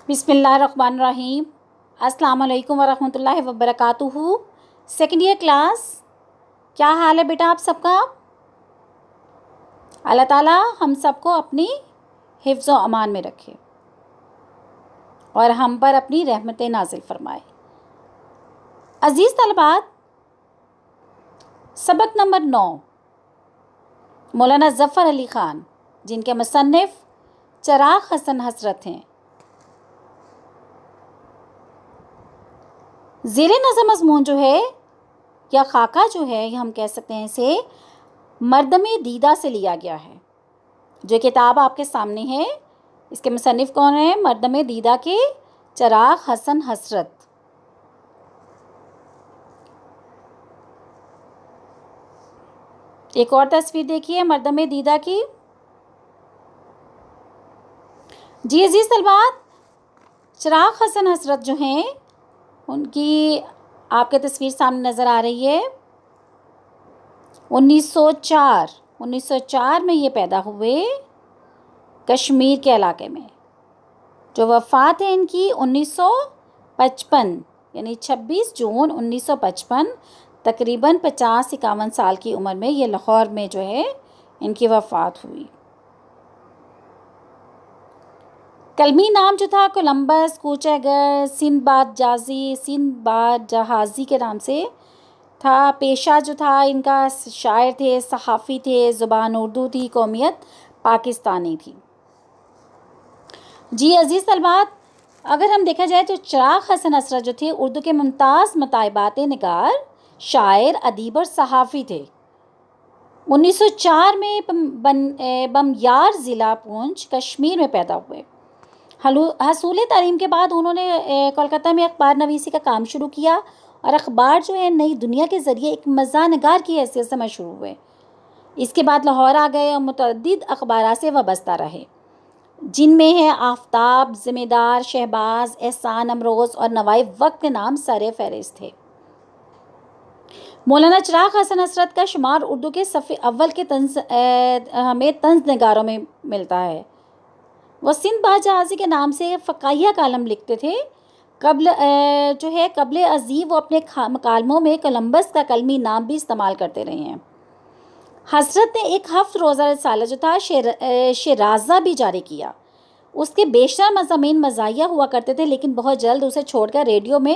بسم اللہ الرحمن الرحیم۔ السلام علیکم ورحمۃ اللہ وبرکاتہ۔ سیکنڈ ایئر کلاس، کیا حال ہے بیٹا آپ سب کا؟ اللہ تعالیٰ ہم سب کو اپنی حفظ و امان میں رکھے اور ہم پر اپنی رحمت نازل فرمائے۔ عزیز طلبات، سبق نمبر 9 مولانا ظفر علی خان، جن کے مصنف چراغ حسن حسرت ہیں۔ زیر نظر مضمون جو ہے یا خاکہ جو ہے، یہ ہم کہہ سکتے ہیں اسے مردم دیدہ سے لیا گیا ہے۔ جو کتاب آپ کے سامنے ہے، اس کے مصنف کون ہیں؟ مردم دیدہ کے چراغ حسن حسرت۔ ایک اور تصویر دیکھیے مردم دیدہ کی۔ جی عزیز طلبات، چراغ حسن حسرت جو ہیں، ان کی آپ کے تصویر سامنے نظر آ رہی ہے۔ 1904 میں یہ پیدا ہوئے کشمیر کے علاقے میں۔ جو وفات ہے ان کی 1955 یعنی 26 جون 1955، تقریباً 50-51 سال کی عمر میں یہ لاہور میں جو ہے ان کی وفات ہوئی۔ کلمی نام جو تھا کولمبس، کوچہگر، سندھ باد جہازی کے نام سے تھا۔ پیشہ جو تھا ان کا شاعر تھے، صحافی تھے، زبان اردو تھی، قومیت پاکستانی تھی۔ جی عزیز طلبات، اگر ہم دیکھا جائے تو چراغ حسن حسرت جو تھے اردو کے ممتاز مطالبات نگار، شاعر، ادیب اور صحافی تھے۔ 1904 میں بمیار ضلع پونچھ کشمیر میں پیدا ہوئے۔ حصول تعلیم کے بعد انہوں نے کولکتہ میں اخبار نویسی کا کام شروع کیا اور اخبار جو ہے نئی دنیا کے ذریعے ایک مزاح نگار کی حیثیت سے مشہور ہوئے۔ اس کے بعد لاہور آ گئے اور متعدد اخبارات سے وابستہ رہے، جن میں ہے آفتاب، ذمہ دار، شہباز، احسان، امروز اور نوائے وقت کے نام سر فہرست تھے۔ مولانا چراغ حسن حسرت کا شمار اردو کے صف اول کے ہمیں طنز نگاروں میں ملتا ہے۔ وہ سندھ باد جہازی کے نام سے فقاہیہ کالم لکھتے تھے۔ قبل ازیں وہ اپنے مکالموں میں کولمبس کا کلمی نام بھی استعمال کرتے رہے ہیں۔ حسرت نے ایک 7 روزہ رسالہ جو تھا شیرازہ بھی جاری کیا۔ اس کے بیشتر مضامین مزاحیہ ہوا کرتے تھے، لیکن بہت جلد اسے چھوڑ کر ریڈیو میں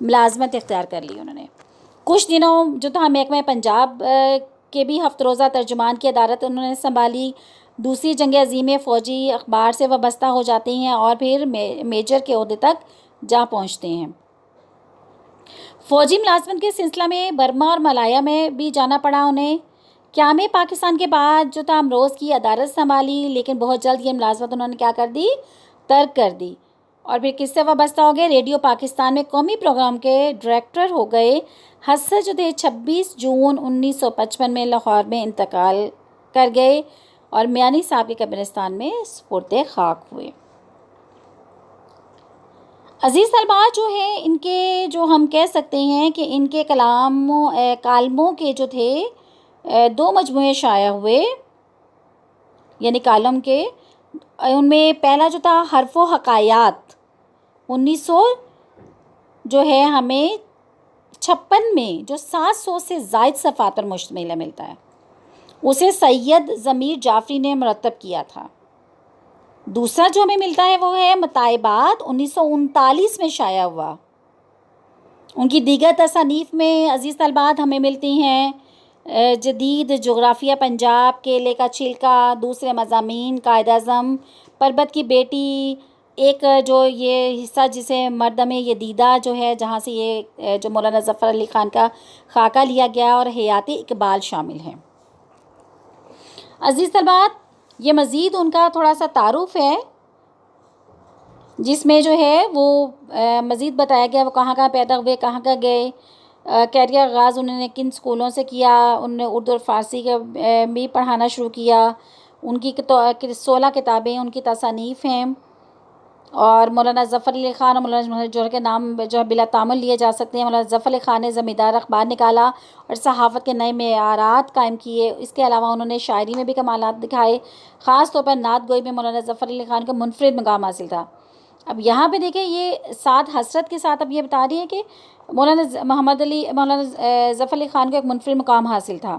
ملازمت اختیار کر لی انہوں نے۔ کچھ دنوں جو تھا محکمہ پنجاب کے بھی 7 روزہ ترجمان کی ادارت انہوں نے سنبھالی۔ دوسری جنگ عظیم میں فوجی اخبار سے وابستہ ہو جاتے ہیں اور پھر میجر کے عہدے تک جا پہنچتے ہیں۔ فوجی ملازمت کے سلسلہ میں برما اور ملایا میں بھی جانا پڑا انہیں۔ قیام پاکستان کے بعد جو تھا امروز کی عدالت سنبھالی، لیکن بہت جلد یہ ملازمت انہوں نے کیا کر دی؟ ترک کر دی، اور پھر کس سے وابستہ ہو گئے؟ ریڈیو پاکستان میں قومی پروگرام کے ڈائریکٹر ہو گئے۔ حسرت جو تھے 26 جون 1955 میں لاہور میں انتقال کر گئے اور میانی صاحب کے قبرستان میں سپرد خاک ہوئے۔ عزیز طلباء، جو ہے ان کے جو ہم کہہ سکتے ہیں کہ ان کے کالموں کے جو تھے 2 مجموعے شائع ہوئے، یعنی کالم کے۔ ان میں پہلا جو تھا حرف و حکایات، 1900 جو ہے ہمیں 56 میں جو 700 سے زائد صفحات پر مشتمل ملتا ہے، اسے سید ضمیر جعفری نے مرتب کیا تھا۔ دوسرا جو ہمیں ملتا ہے وہ ہے مطالبات، 1939 میں شائع ہوا۔ ان کی دیگر تصانیف میں عزیز طلبات ہمیں ملتی ہیں جدید جغرافیہ پنجاب، کیلے کا چھلکا، دوسرے مضامین، قائد اعظم، پربت کی بیٹی، ایک جو یہ حصہ جسے مردم یہ دیدہ جو ہے، جہاں سے یہ جو مولانا ظفر علی خان کا خاکہ لیا گیا، اور حیات اقبال شامل ہیں۔ عزیز طلبات، یہ مزید ان کا تھوڑا سا تعارف ہے، جس میں جو ہے وہ مزید بتایا گیا وہ کہاں پیدا ہوئے، کہاں گئے، کیریئر آغاز انہوں نے کن سکولوں سے کیا۔ انہوں نے اردو اور فارسی کا بھی پڑھانا شروع کیا۔ ان کی 16 کتابیں ان کی تصانیف ہیں، اور مولانا ظفر علی خان اور مولانا جوہر کے نام جو ہے بلا تعامل لیے جا سکتے ہیں۔ مولانا ظفر علی خان نے زمیندار اخبار نکالا اور صحافت کے نئے معیارات قائم کیے۔ اس کے علاوہ انہوں نے شاعری میں بھی کمالات دکھائے، خاص طور پر نعت گوئی میں مولانا ظفر علی خان کا منفرد مقام حاصل تھا۔ اب یہاں پہ دیکھیں یہ ساتھ حسرت کے ساتھ اب یہ بتا رہی ہے کہ مولانا ظفر علی خان کو ایک منفرد مقام حاصل تھا.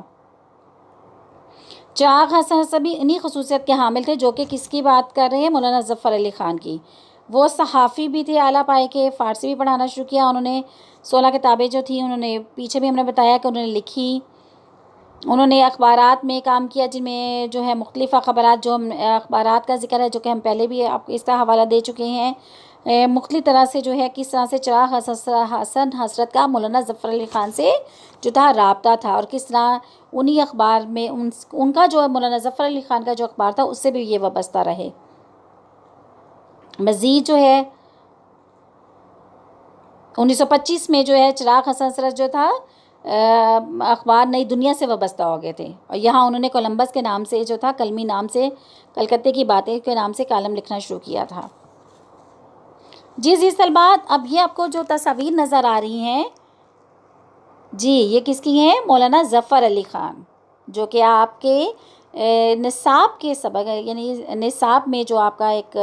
چراغ حسن سبھی انہی خصوصیت کے حامل تھے، جو کہ کس کی بات کر رہے ہیں؟ مولانا ظفر علی خان کی. وہ صحافی بھی تھے اعلیٰ پائے کے، فارسی بھی پڑھانا شروع کیا انہوں نے. 16 کتابیں جو تھیں انہوں نے پیچھے بھی ہم نے بتایا کہ انہوں نے لکھی. انہوں نے اخبارات میں کام کیا جن میں جو ہے مختلف اخبارات، جو اخبارات کا ذکر ہے جو کہ ہم پہلے بھی آپ کو اس کا حوالہ دے چکے ہیں. مختلف طرح سے جو ہے کس طرح سے چراغ حسن حسرت کا مولانا ظفر علی خان سے جو تھا رابطہ تھا، اور کس طرح انہی اخبار میں ان کا جو مولانا ظفر علی خان کا جو اخبار تھا اس سے بھی یہ وابستہ رہے. مزید جو ہے 1925 میں جو ہے چراغ حسن حسرت جو تھا اخبار نئی دنیا سے وابستہ ہو گئے تھے، اور یہاں انہوں نے کولمبس کے نام سے جو تھا، کلمی نام سے، کلکتے کی باتیں کے نام سے کالم لکھنا شروع کیا تھا. جی طلبات، اب یہ آپ کو جو تصاویر نظر آ رہی ہیں جی یہ کس کی ہیں؟ مولانا ظفر علی خان، جو کہ آپ کے نصاب کے سبق یعنی نصاب میں جو آپ کا ایک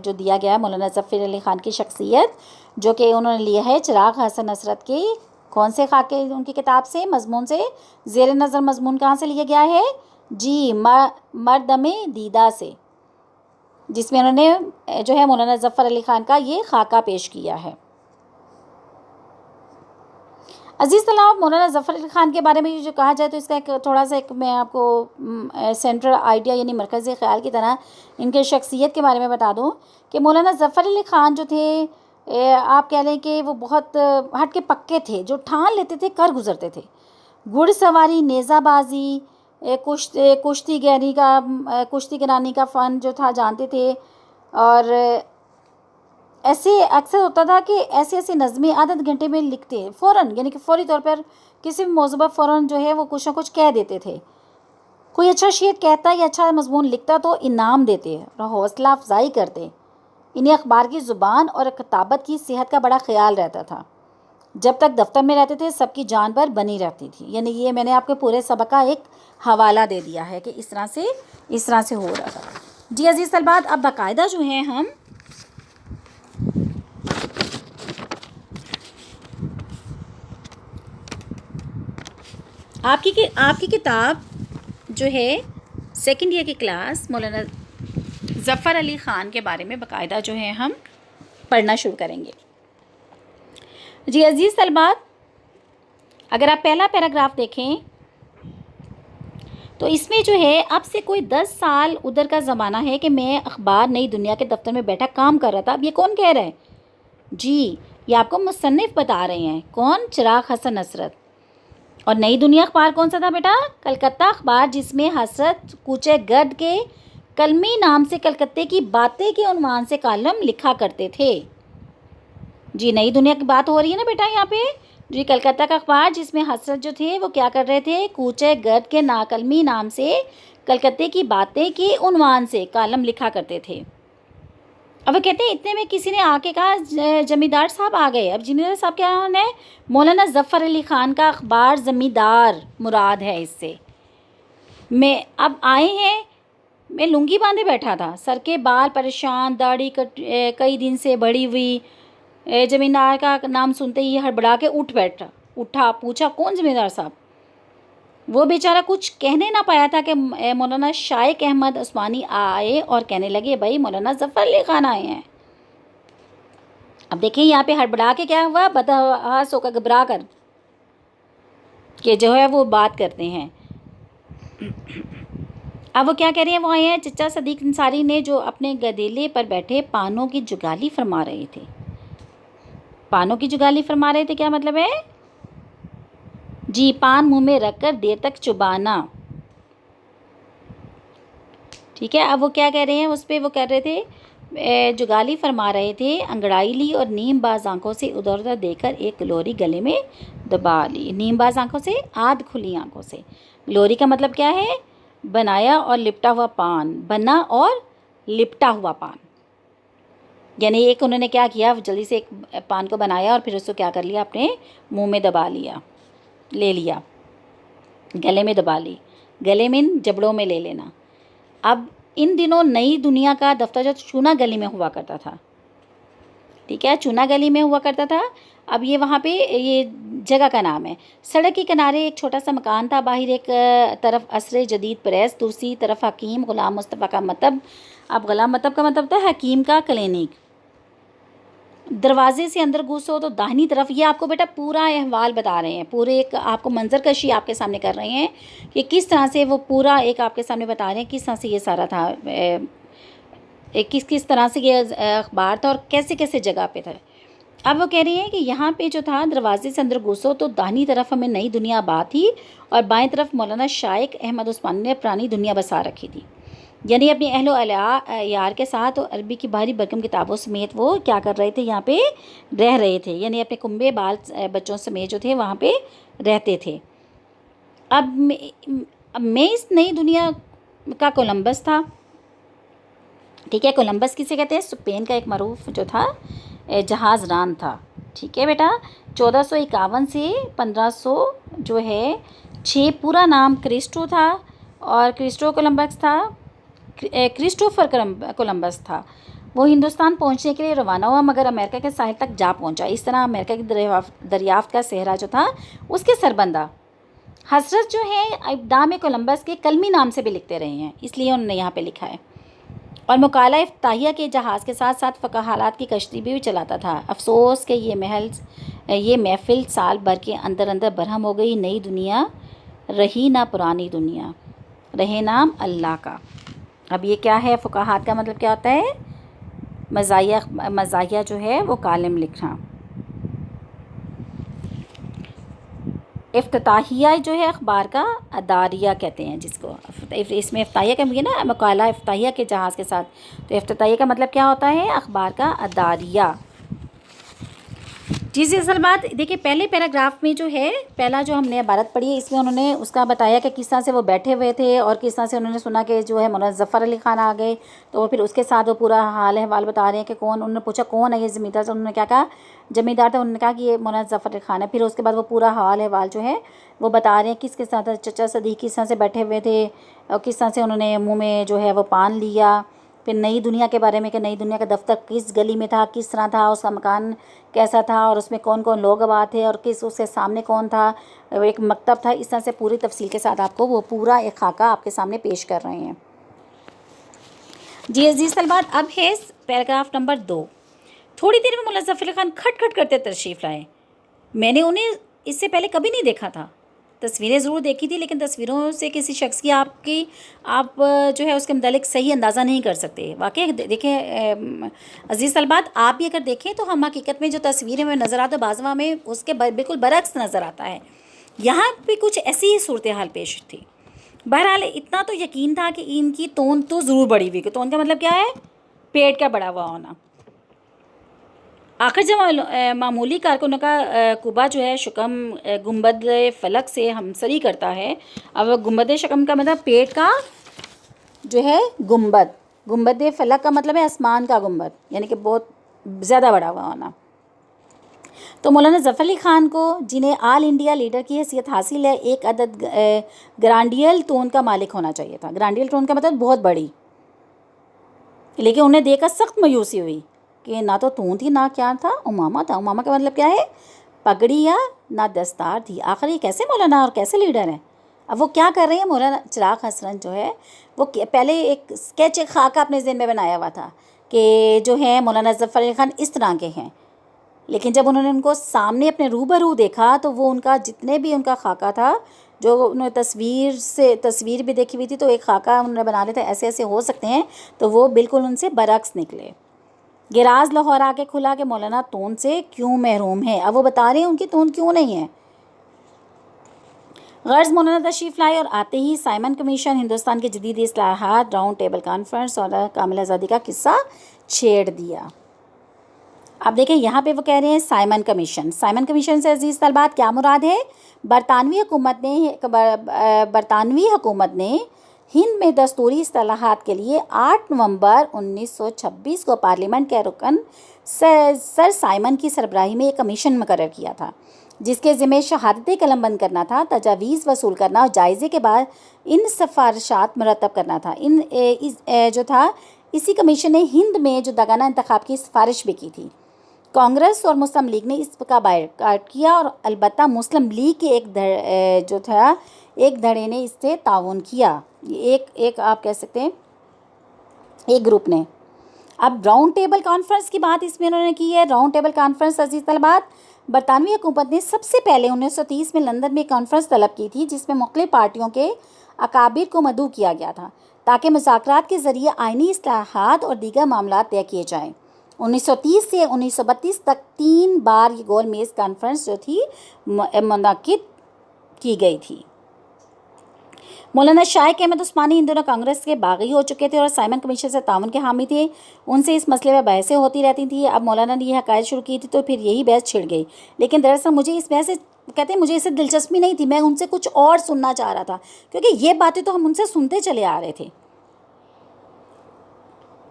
جو دیا گیا ہے مولانا ظفر علی خان کی شخصیت، جو کہ انہوں نے لیا ہے چراغ حسن حسرت کی کون سے خاکے ان کی کتاب سے، مضمون سے. زیر نظر مضمون کہاں سے لیا گیا ہے؟ جی مردم دیدہ سے، جس میں انہوں نے جو ہے مولانا ظفر علی خان کا یہ خاکہ پیش کیا ہے. عزیز طلاب، مولانا ظفر علی خان کے بارے میں جو کہا جائے تو اس کا ایک تھوڑا سا ایک میں آپ کو سینٹرل آئیڈیا یعنی مرکزی خیال کی طرح ان کے شخصیت کے بارے میں بتا دوں کہ مولانا ظفر علی خان جو تھے آپ کہہ لیں کہ وہ بہت ہٹ کے پکے تھے، جو ٹھان لیتے تھے کر گزرتے تھے. گھڑ سواری، نیزہ بازی، کشتی گرانی کا فن جو تھا جانتے تھے، اور ایسے اکثر ہوتا تھا کہ ایسی نظمیں آدھے گھنٹے میں لکھتے فوراً، یعنی کہ فوری طور پر کسی بھی موضوع پر فوراً جو ہے وہ کچھ نہ کچھ کہہ دیتے تھے. کوئی اچھا شعر کہتا یا اچھا مضمون لکھتا تو انعام دیتے اور حوصلہ افزائی کرتے. انہیں اخبار کی زبان اور کتابت کی صحت کا بڑا خیال رہتا تھا. جب تک دفتر میں رہتے تھے سب کی جان پر بنی رہتی تھی. یعنی یہ میں نے آپ کے پورے سبق کا ایک حوالہ دے دیا ہے کہ اس طرح سے ہو رہا تھا. جی عزیز طلبات، اب باقاعدہ جو ہیں ہم آپ کی کتاب جو ہے سیکنڈ ایئر کی کلاس مولانا ظفر علی خان کے بارے میں باقاعدہ جو ہے ہم پڑھنا شروع کریں گے. جی عزیز طلبات، اگر آپ پہلا پیراگراف دیکھیں تو اس میں جو ہے اب سے کوئی 10 سال ادھر کا زمانہ ہے کہ میں اخبار نئی دنیا کے دفتر میں بیٹھا کام کر رہا تھا. اب یہ کون کہہ رہا ہے؟ جی یہ آپ کو مصنف بتا رہے ہیں. کون؟ چراغ حسن حسرت. اور نئی دنیا اخبار کون سا تھا بیٹا؟ کلکتہ اخبار، جس میں حسرت کوچے گرد کے کلمی نام سے کلکتے کی باتیں کے عنوان سے کالم لکھا کرتے تھے. جی نئی دنیا کی بات ہو رہی ہے نا بیٹا یہاں پہ. جی کلکتہ کا اخبار جس میں حسرت جو تھے وہ کیا کر رہے تھے؟ کوچے گرد کے ناکلمی نام سے کلکتے کی باتیں کے عنوان سے کالم لکھا کرتے تھے. اب وہ کہتے ہیں اتنے میں کسی نے آ کے کہا زمیندار صاحب آ گئے. اب زمیندار صاحب کیا ہے؟ مولانا ظفر علی خان کا اخبار زمیندار مراد ہے اس سے. میں اب آئے ہیں، میں لنگی باندھے بیٹھا تھا، سر کے بال پریشان، داڑھی کئی دن سے بڑھی ہوئی. زمیندار کا نام سنتے ہی ہڑبڑا کے اٹھا پوچھا کون زمیندار صاحب؟ وہ بیچارہ کچھ کہنے نہ پایا تھا کہ مولانا شائق احمد عثمانی آئے اور کہنے لگے بھائی مولانا ظفر علی خان آئے ہیں. اب دیکھیں یہاں پہ ہڑبڑا کے کیا ہوا؟ بدحواس ہو کر گھبرا کر کہ جو ہے وہ بات کرتے ہیں. اب وہ کیا کہہ رہے ہیں؟ وہ آئے ہیں چچا صدیق انصاری نے جو اپنے گدیلے پر بیٹھے پانوں کی جگالی فرما رہے تھے. پانوں کی جگالی فرما رہے تھے کیا مطلب ہے؟ جی پان منہ میں رکھ کر دیر تک چبانا. ٹھیک ہے. اب وہ کیا کہہ رہے ہیں اس پہ؟ وہ کہہ رہے تھے جگالی فرما رہے تھے، انگڑائی لی اور نیم باز آنکھوں سے ادھر ادھر دیکھ کر ایک گلوری گلے میں دبا لی. نیم باز آنکھوں سے، آدھ کھلی آنکھوں سے. گلوری کا مطلب کیا ہے؟ بنایا اور لپٹا ہوا پان. بنا اور لپٹا ہوا پان. یعنی ایک انہوں نے کیا کیا، جلدی سے ایک پان کو بنایا اور پھر اس کو کیا کر لیا، اپنے منہ میں دبا لیا، لے لیا، گلے میں دبا لی. گلے میں جبڑوں میں لے لینا. اب ان دنوں نئی دنیا کا دفتر جو چونا گلی میں ہوا کرتا تھا. ٹھیک ہے، چونا گلی میں ہوا کرتا تھا. اب یہ وہاں پہ یہ جگہ کا نام ہے. سڑک کے کنارے ایک چھوٹا سا مکان تھا. باہر ایک طرف عصر جدید پریس، دوسری طرف حکیم غلام مصطفیٰ کا مطب. اب غلام مطب کا مطلب تھا حکیم کا کلینک. دروازے سے اندر گھسو تو داہنی طرف، یہ آپ کو بیٹا پورا احوال بتا رہے ہیں، پورے ایک آپ کو منظر کشی آپ کے سامنے کر رہے ہیں کہ کس طرح سے وہ پورا ایک آپ کے سامنے بتا رہے ہیں کس طرح سے یہ سارا تھا، کس طرح سے یہ اخبار تھا اور کیسے کیسے جگہ پہ تھا. اب وہ کہہ رہی ہیں کہ یہاں پہ جو تھا دروازے سے اندر گھسو تو داہنی طرف ہمیں نئی دنیا آباد تھی اور بائیں طرف مولانا شائق احمد عثمانی نے پرانی دنیا بسا رکھی تھی. یعنی اپنی اہل و عیال کے ساتھ عربی کی بھاری بھرکم کتابوں سمیت وہ کیا کر رہے تھے، یہاں پہ رہ رہے تھے. یعنی اپنے کنبے بال بچوں سمیت جو تھے وہاں پہ رہتے تھے. اب میں اس نئی دنیا کا کولمبس تھا. ٹھیک ہے، کولمبس کسے کہتے ہیں؟ اسپین کا ایک معروف جو تھا جہاز ران تھا. ٹھیک ہے بیٹا، 1451 سے 1500 جو ہے 6 پورا نام کرسٹو تھا اور کرسٹو کولمبس تھا، کرسٹوفر کولمبس تھا. وہ ہندوستان پہنچنے کے لیے روانہ ہوا مگر امریکہ کے ساحل تک جا پہنچا. اس طرح امریکہ کی دریافت کا صحرا جو تھا اس کے سربندہ حضرت جو ہے ابتداء میں کولمبس کے کلمی نام سے بھی لکھتے رہے ہیں، اس لیے انہوں نے یہاں پہ لکھا ہے. اور مکالہ افتتاحیہ کے جہاز کے ساتھ ساتھ فقہ حالات کی کشتی بھی چلاتا تھا. افسوس کہ یہ محفل سال بھر کے اندر اندر برہم ہو گئی. نئی دنیا رہی نہ پرانی دنیا، رہے نام اللہ کا. اب یہ کیا ہے؟ فقہات کا مطلب کیا ہوتا ہے؟ مزاحیہ جو ہے وہ کالم لکھنا. افتتاحیہ جو ہے اخبار کا اداریہ کہتے ہیں جس کو. اس میں افتتاحیہ کا بھی نا مکالہ افتتاحیہ کے جہاز کے ساتھ، تو افتتاحیہ کا مطلب کیا ہوتا ہے؟ اخبار کا اداریہ. جی اصل بات دیکھیے، پہلے پیراگراف میں جو ہے پہلا جو ہم نے عبارت پڑھی ہے اس میں انہوں نے اس کا بتایا کہ کس طرح سے وہ بیٹھے ہوئے تھے اور کس طرح سے انہوں نے سنا کہ جو ہے مولانا ظفر علی خان آ گئے، تو پھر اس کے ساتھ وہ پورا حال احوال بتا رہے ہیں کہ کون. انہوں نے پوچھا کون ہے یہ زمیندار، سے انہوں نے کیا کہا؟ زمیندار تھا. انہوں نے کہا کہ یہ مولانا ظفر علی خان ہے. پھر اس کے بعد وہ پورا حال احوال جو ہے وہ بتا رہے ہیں کس کے ساتھ چچا صدیق کس طرح سے بیٹھے ہوئے تھے اور کس طرح سے انہوں نے منہ میں جو ہے وہ پان لیا. پھر نئی دنیا کے بارے میں کہ نئی دنیا کا دفتر کس گلی میں تھا، کس طرح تھا، اس کا مکان کیسا تھا اور اس میں کون کون لوگ آباد تھے اور کس اس کے سامنے کون تھا، ایک مکتب تھا. اس طرح سے پوری تفصیل کے ساتھ آپ کو وہ پورا ایک خاکہ آپ کے سامنے پیش کر رہے ہیں. جی عزیز طلبات، اب ہے پیراگراف نمبر 2. تھوڑی دیر میں مولانا ظفر علی خان کھٹ کھٹ کرتے تشریف لائے. میں نے انہیں اس سے پہلے کبھی نہیں دیکھا تھا. تصویریں ضرور دیکھی تھی لیکن تصویروں سے کسی شخص کی آپ جو ہے اس کے متعلق صحیح اندازہ نہیں کر سکتے. واقعی دیکھیں عزیز طلبات، آپ بھی اگر دیکھیں تو ہم حقیقت میں جو تصویریں میں نظر آتا ہے بعض میں اس کے بالکل برعکس نظر آتا ہے. یہاں بھی کچھ ایسی ہی صورتحال پیش تھی. بہرحال اتنا تو یقین تھا کہ ان کی توند تو ضرور بڑی ہوئی. توند کا مطلب کیا ہے؟ پیٹ کا بڑا ہوا ہونا. آخر جب معمولی کارکنوں کا قبا جو ہے شکم گنبد فلک سے ہمسری کرتا ہے. اب گنبد شکم کا مطلب پیٹ کا جو ہے گنبد فلک کا مطلب ہے آسمان کا گنبد، یعنی کہ بہت زیادہ بڑا ہوا ہونا. تو مولانا ظفر علی خان کو جنہیں آل انڈیا لیڈر کی حیثیت حاصل ہے ایک عدد گرانڈیل ٹون کا مالک ہونا چاہیے تھا. گرانڈیل ٹون کا مطلب بہت بڑی. لیکن انہیں دیکھ کر سخت مایوسی ہوئی کہ نہ تو تون تھی نہ کیا تھا امامہ تھا. امامہ کا مطلب کیا ہے؟ پگڑی یا نہ دستار تھی. آخر یہ کیسے مولانا اور کیسے لیڈر ہیں؟ اب وہ کیا کر رہے ہیں؟ مولانا چراغ حسن جو ہے وہ پہلے ایک اسکیچ ایک خاکہ اپنے ذہن میں بنایا ہوا تھا کہ جو ہے مولانا ظفر علی خان اس طرح کے ہیں. لیکن جب انہوں نے ان کو سامنے اپنے روبرو دیکھا تو وہ ان کا جتنے بھی ان کا خاکہ تھا جو انہوں نے تصویر بھی دیکھی ہوئی تھی تو ایک خاکہ انہوں نے بنا لیا تھا ایسے ایسے ہو سکتے ہیں، تو وہ بالکل ان سے برعکس نکلے. گراز لاہور آ کے کھلا کہ مولانا تون سے کیوں محروم ہے. اب وہ بتا رہے ہیں ان کی تون کیوں نہیں ہے. غرض مولانا تشریف لائے اور آتے ہی سائمن کمیشن، ہندوستان کے جدید اصلاحات، راؤنڈ ٹیبل کانفرنس اور کامل آزادی کا قصہ چھیڑ دیا. اب دیکھیں یہاں پہ وہ کہہ رہے ہیں سائمن کمیشن. سائمن کمیشن سے عزیز طلبات کیا مراد ہے؟ برطانوی حکومت نے ہند میں دستوری اصلاحات کے لیے 8 نومبر 1926 کو پارلیمنٹ کے رکن سر سائمن کی سربراہی میں ایک کمیشن مقرر کیا تھا جس کے ذمہ شہادتیں قلم بند کرنا تھا، تجاویز وصول کرنا اور جائزے کے بعد ان سفارشات مرتب کرنا تھا. جو تھا اسی کمیشن نے ہند میں جو داغانہ انتخاب کی سفارش بھی کی تھی. کانگریس اور مسلم لیگ نے اس کا بائیکاٹ کیا، اور البتہ مسلم لیگ کے ایک دھڑے نے اس سے تعاون کیا، ایک آپ کہہ سکتے ہیں ایک گروپ نے۔ اب راؤنڈ ٹیبل کانفرنس کی بات اس میں انہوں نے کی ہے۔ راؤنڈ ٹیبل کانفرنس عزیز طلبات، برطانوی حکومت نے سب سے پہلے 1930 میں لندن میں کانفرنس طلب کی تھی، جس میں مختلف پارٹیوں کے اکابر کو مدعو کیا گیا تھا تاکہ مذاکرات کے ذریعے آئینی اصلاحات اور دیگر معاملات طے کیے جائیں۔ 1930 سے 1932 تک 3 بار یہ گول میز کانفرنس جو تھی منعقد کی گئی تھی۔ مولانا شائق احمد عثمانی ان دنوں کانگریس کے باغی ہو چکے تھے اور سائمن کمیشن سے تعاون کے حامی تھے۔ ان سے اس مسئلے میں بحثیں ہوتی رہتی تھیں۔ اب مولانا نے یہ حکایت شروع کی تھی تو پھر یہی بحث چھڑ گئی، لیکن دراصل مجھے اس بحث سے کہتے ہیں مجھے اسے دلچسپی نہیں تھی، میں ان سے کچھ اور سننا چاہ رہا تھا، کیونکہ یہ باتیں تو ہم ان سے سنتے چلے آ رہے تھے۔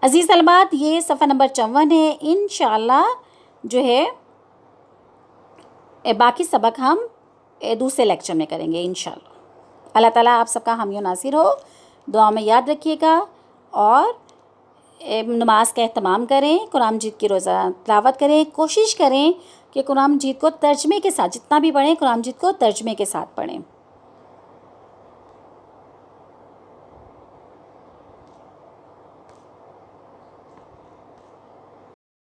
عزیز طلبات، یہ صفحہ نمبر 54 ہے۔ انشاءاللہ جو ہے باقی سبق ہم دوسرے لیکچر میں کریں گے انشاءاللہ۔ اللہ تعالیٰ آپ سب کا حامی و ناصر ہو، دعا میں یاد رکھیے گا، اور نماز کا اہتمام کریں، قرآن مجید کی روزانہ تلاوت کریں، کوشش کریں کہ قرآن مجید کو ترجمے کے ساتھ، جتنا بھی پڑھیں قرآن مجید کو ترجمے کے ساتھ پڑھیں۔